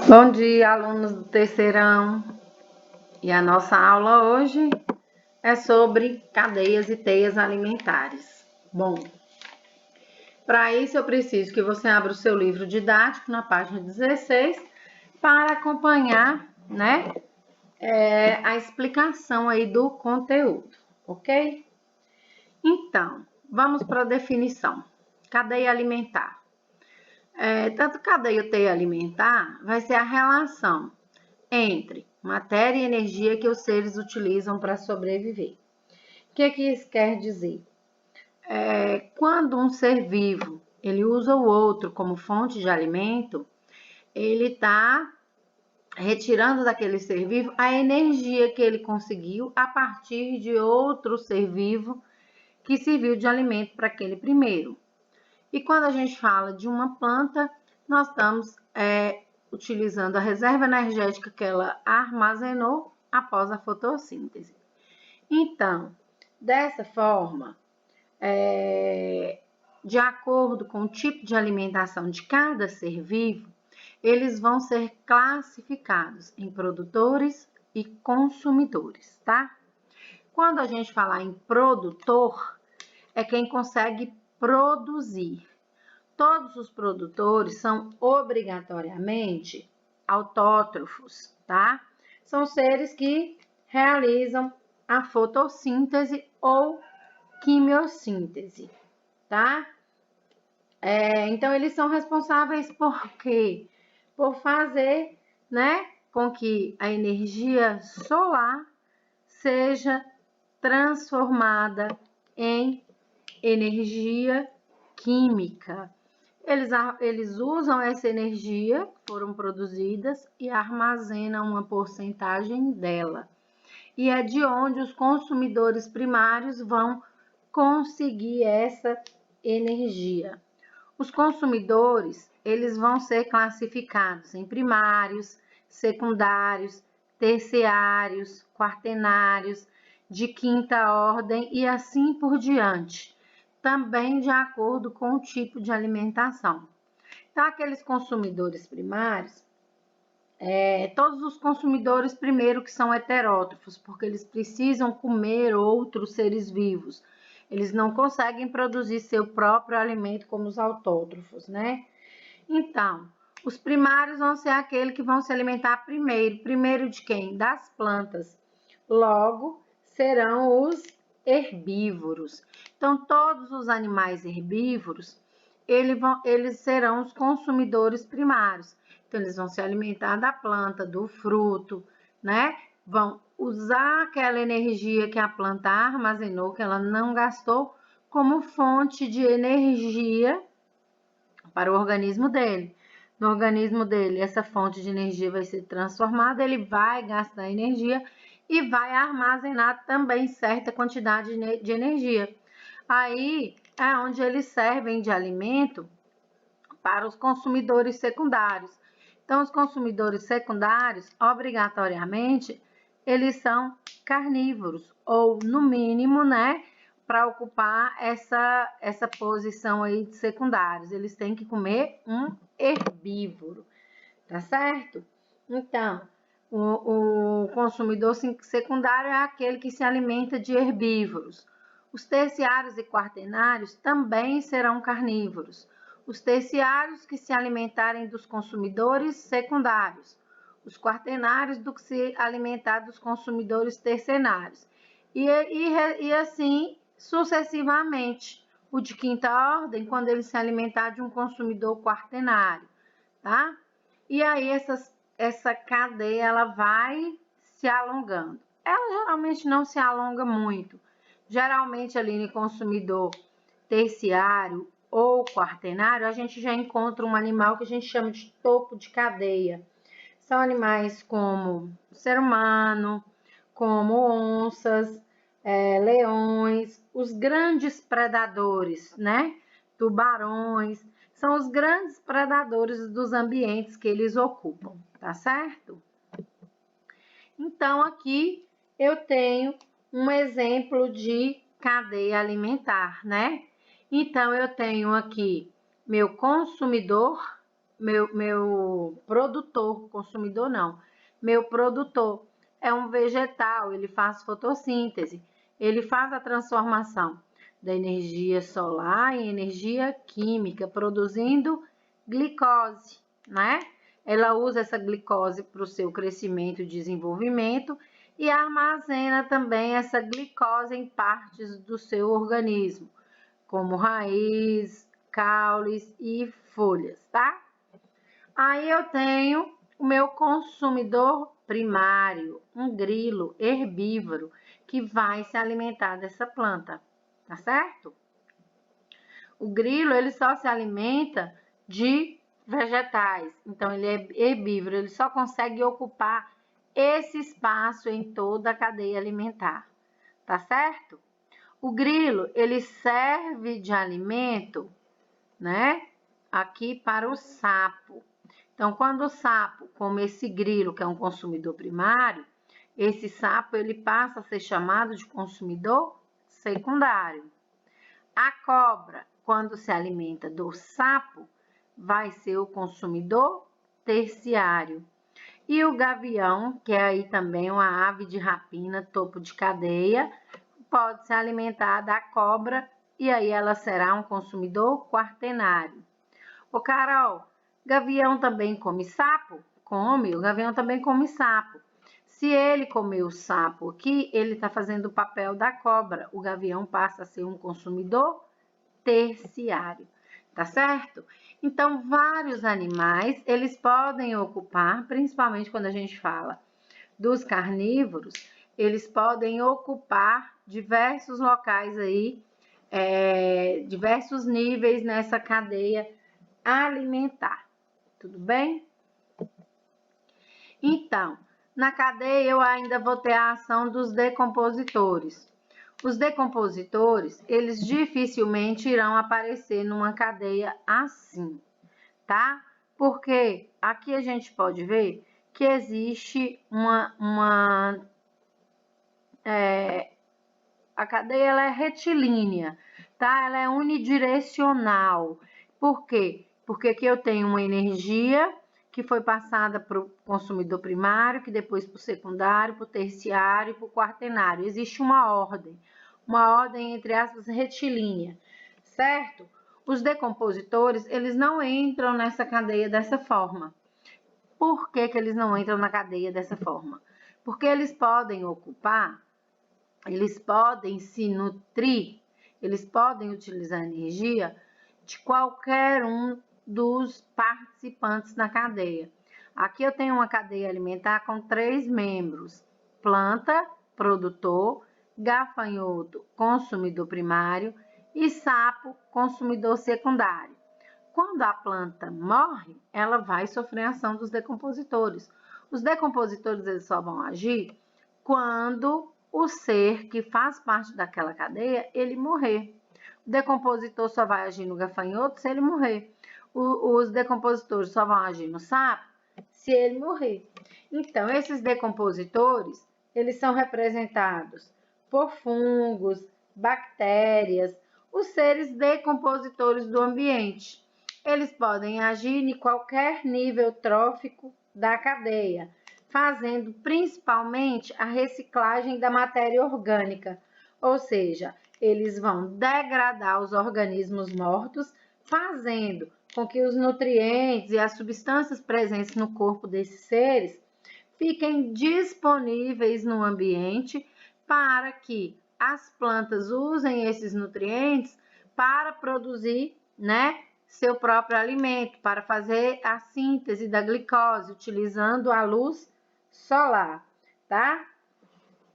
Bom dia, alunos do terceirão. E a nossa aula hoje é sobre cadeias e teias alimentares. Bom, para isso eu preciso que você abra o seu livro didático na página 16 para acompanhar, né, a explicação aí do conteúdo, ok? Então, vamos para a definição. Cadeia alimentar. Tanto cadeia ou teia alimentar vai ser a relação entre matéria e energia que os seres utilizam para sobreviver. O que isso quer dizer? Quando um ser vivo ele usa o outro como fonte de alimento, ele está retirando daquele ser vivo a energia que ele conseguiu a partir de outro ser vivo que serviu de alimento para aquele primeiro. E quando a gente fala de uma planta, nós estamos utilizando a reserva energética que ela armazenou após a fotossíntese. Então, dessa forma, de acordo com o tipo de alimentação de cada ser vivo, eles vão ser classificados em produtores e consumidores, tá? Quando a gente falar em produtor, é quem consegue produzir. Todos os produtores são obrigatoriamente autótrofos, tá? São seres que realizam a fotossíntese ou quimiossíntese, tá? Então, eles são responsáveis por quê? Por fazer, né, com que a energia solar seja transformada em energia química. Eles usam essa energia que foram produzidas e armazenam uma porcentagem dela. E é de onde os consumidores primários vão conseguir essa energia. Os consumidores, eles vão ser classificados em primários, secundários, terciários, quaternários, de quinta ordem e assim por diante, também de acordo com o tipo de alimentação. Então, aqueles consumidores primários, todos os consumidores primeiro que são heterótrofos, porque eles precisam comer outros seres vivos. Eles não conseguem produzir seu próprio alimento como os autótrofos, né? Então, os primários vão ser aqueles que vão se alimentar primeiro. Primeiro de quem? Das plantas. Logo, serão os herbívoros. Então, todos os animais herbívoros, eles serão os consumidores primários. Então, eles vão se alimentar da planta, do fruto, né? Vão usar aquela energia que a planta armazenou, que ela não gastou, como fonte de energia para o organismo dele. No organismo dele, essa fonte de energia vai ser transformada, ele vai gastar energia e vai armazenar também certa quantidade de energia. Aí é onde eles servem de alimento para os consumidores secundários. Então, os consumidores secundários, obrigatoriamente, eles são carnívoros, ou no mínimo, né, para ocupar essa posição aí de secundários. Eles têm que comer um herbívoro, tá certo? Então, o consumidor secundário é aquele que se alimenta de herbívoros. Os terciários e quaternários também serão carnívoros. Os terciários que se alimentarem dos consumidores secundários. Os quaternários do que se alimentar dos consumidores terciários. E assim sucessivamente. O de quinta ordem, quando ele se alimentar de um consumidor quaternário, tá? E aí essa cadeia ela vai se alongando. Ela geralmente não se alonga muito. Geralmente ali no consumidor terciário ou quaternário, a gente já encontra um animal que a gente chama de topo de cadeia. São animais como o ser humano, como onças, leões, os grandes predadores, né? Tubarões, são os grandes predadores dos ambientes que eles ocupam, tá certo? Então, aqui eu tenho um exemplo de cadeia alimentar, né? Então, eu tenho aqui meu consumidor, meu produtor, consumidor não, meu produtor é um vegetal, ele faz fotossíntese, ele faz a transformação da energia solar em energia química, produzindo glicose, né? Ela usa essa glicose para o seu crescimento e desenvolvimento e armazena também essa glicose em partes do seu organismo, como raiz, caules e folhas, tá? Aí eu tenho o meu consumidor primário, um grilo herbívoro que vai se alimentar dessa planta, tá certo? O grilo, ele só se alimenta de vegetais, então ele é herbívoro, ele só consegue ocupar esse espaço em toda a cadeia alimentar, tá certo? O grilo, ele serve de alimento, né? Aqui para o sapo. Então, quando o sapo come esse grilo, que é um consumidor primário, esse sapo ele passa a ser chamado de consumidor secundário. A cobra, quando se alimenta do sapo, vai ser o consumidor terciário. E o gavião, que é aí também uma ave de rapina, topo de cadeia, pode se alimentar da cobra e aí ela será um consumidor quaternário. Ô Carol, gavião também come sapo? Come, o gavião também come sapo. Se ele comer o sapo aqui, ele está fazendo o papel da cobra. O gavião passa a ser um consumidor terciário, tá certo? Então, vários animais, eles podem ocupar, principalmente quando a gente fala dos carnívoros, eles podem ocupar diversos locais aí, diversos níveis nessa cadeia alimentar, tudo bem? Então, na cadeia eu ainda vou ter a ação dos decompositores. Os decompositores, eles dificilmente irão aparecer numa cadeia assim, tá? Porque aqui a gente pode ver que existe a cadeia ela é retilínea, tá? Ela é unidirecional. Por quê? Porque aqui eu tenho uma energia que foi passada para o consumidor primário, que depois para o secundário, para o terciário e para o quaternário. Existe uma ordem entre aspas retilínea, certo? Os decompositores, eles não entram nessa cadeia dessa forma. Por que que eles não entram na cadeia dessa forma? Porque eles podem ocupar, eles podem se nutrir, eles podem utilizar energia de qualquer um dos participantes na cadeia. Aqui eu tenho uma cadeia alimentar com 3 membros: planta, produtor, gafanhoto, consumidor primário e sapo, consumidor secundário. Quando a planta morre, ela vai sofrer a ação dos decompositores. Os decompositores eles só vão agir quando o ser que faz parte daquela cadeia, ele morrer. O decompositor só vai agir no gafanhoto se ele morrer. Os decompositores só vão agir no sapo se ele morrer. Então, esses decompositores, eles são representados por fungos, bactérias, os seres decompositores do ambiente. Eles podem agir em qualquer nível trófico da cadeia, fazendo principalmente a reciclagem da matéria orgânica, ou seja, eles vão degradar os organismos mortos, fazendo com que os nutrientes e as substâncias presentes no corpo desses seres fiquem disponíveis no ambiente para que as plantas usem esses nutrientes para produzir, né, seu próprio alimento, para fazer a síntese da glicose, utilizando a luz solar, tá?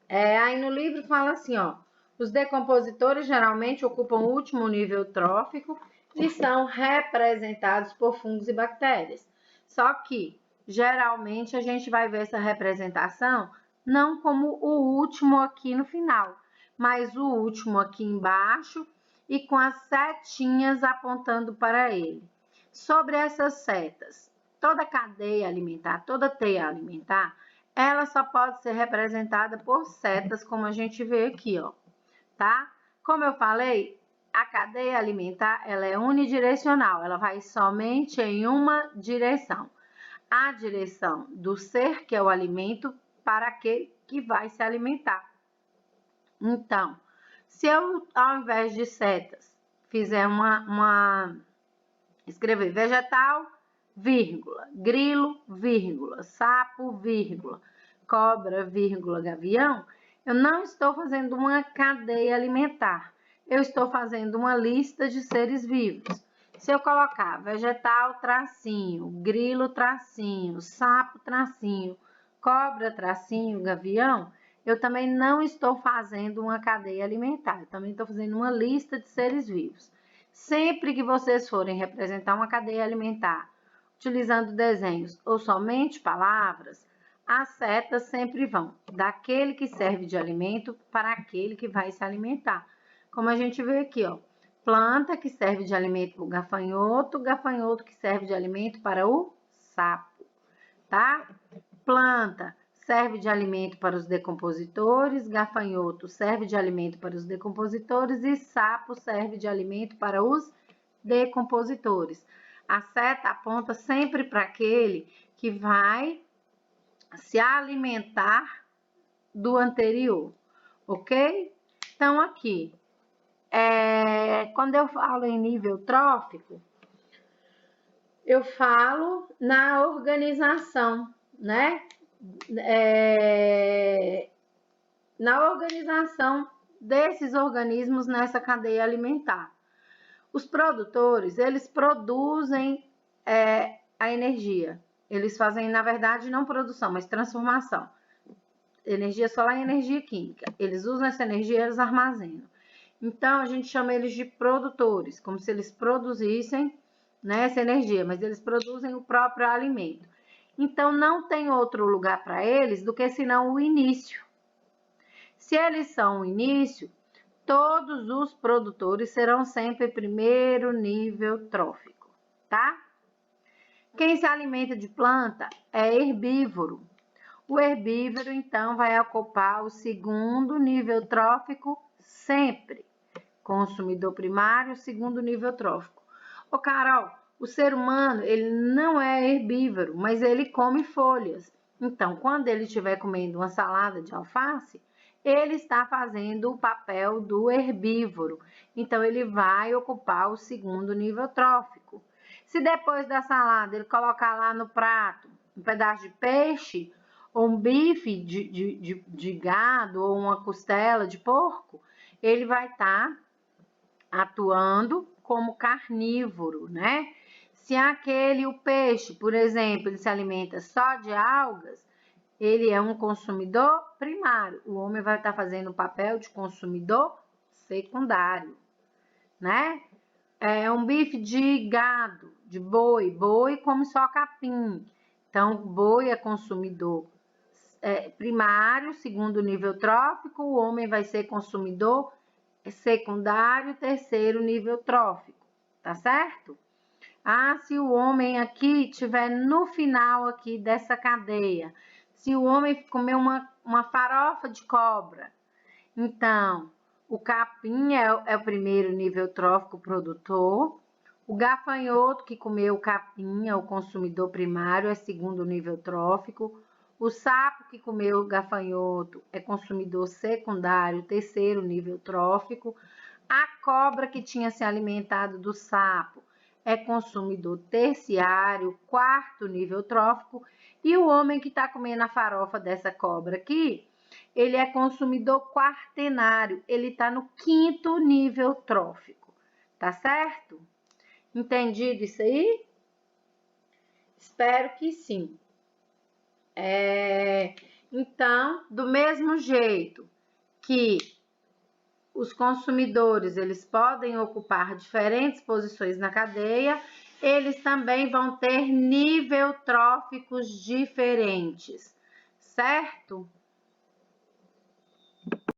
Aí no livro fala assim, ó, os decompositores geralmente ocupam o último nível trófico e são representados por fungos e bactérias. Só que, geralmente, a gente vai ver essa representação não como o último aqui no final, mas o último aqui embaixo e com as setinhas apontando para ele. Sobre essas setas, toda cadeia alimentar, toda teia alimentar, ela só pode ser representada por setas, como a gente vê aqui, ó, tá? Como eu falei, a cadeia alimentar, ela é unidirecional, ela vai somente em uma direção. A direção do ser, que é o alimento, para aquele que vai se alimentar. Então, se eu, ao invés de setas, fizer escrever vegetal, vírgula, grilo, vírgula, sapo, vírgula, cobra, vírgula, gavião, eu não estou fazendo uma cadeia alimentar. Eu estou fazendo uma lista de seres vivos. Se eu colocar vegetal, tracinho, grilo, tracinho, sapo, tracinho, cobra, tracinho, gavião, eu também não estou fazendo uma cadeia alimentar. Eu também estou fazendo uma lista de seres vivos. Sempre que vocês forem representar uma cadeia alimentar, utilizando desenhos ou somente palavras, as setas sempre vão daquele que serve de alimento para aquele que vai se alimentar. Como a gente vê aqui, ó, planta que serve de alimento para o gafanhoto, gafanhoto que serve de alimento para o sapo, tá? Planta serve de alimento para os decompositores, gafanhoto serve de alimento para os decompositores e sapo serve de alimento para os decompositores. A seta aponta sempre para aquele que vai se alimentar do anterior, ok? Então, aqui, quando eu falo em nível trófico, eu falo na organização, né? Na organização desses organismos nessa cadeia alimentar. Os produtores, eles produzem a energia. Eles fazem, na verdade, não produção, mas transformação. Energia solar e energia química. Eles usam essa energia e eles armazenam. Então, a gente chama eles de produtores, como se eles produzissem, né, essa energia, mas eles produzem o próprio alimento. Então, não tem outro lugar para eles do que senão o início. Se eles são o início, todos os produtores serão sempre primeiro nível trófico, tá? Quem se alimenta de planta é herbívoro. O herbívoro, então, vai ocupar o segundo nível trófico sempre. Consumidor primário, segundo nível trófico. Ô, Carol, o ser humano, ele não é herbívoro, mas ele come folhas. Então, quando ele estiver comendo uma salada de alface, ele está fazendo o papel do herbívoro. Então, ele vai ocupar o segundo nível trófico. Se depois da salada ele colocar lá no prato um pedaço de peixe, ou um bife de gado, ou uma costela de porco, ele vai estar atuando como carnívoro, né? Se o peixe, por exemplo, ele se alimenta só de algas, ele é um consumidor primário. O homem vai estar fazendo o papel de consumidor secundário, né? É um bife de gado, de boi. Boi come só capim. Então, boi é consumidor primário, segundo nível trófico. O homem vai ser consumidor secundário, terceiro nível trófico, tá certo? Se o homem aqui tiver no final aqui dessa cadeia, se o homem comer uma farofa de cobra, então o capim é o primeiro nível trófico produtor, o gafanhoto que comeu o capim é o consumidor primário, é segundo nível trófico, o sapo que comeu o gafanhoto é consumidor secundário, terceiro nível trófico, a cobra que tinha se alimentado do sapo é consumidor terciário, quarto nível trófico, e o homem que está comendo a farofa dessa cobra aqui, ele é consumidor quaternário, ele está no quinto nível trófico, tá certo? Entendido isso aí? Espero que sim. Então, do mesmo jeito que os consumidores eles podem ocupar diferentes posições na cadeia, eles também vão ter nível tróficos diferentes, certo?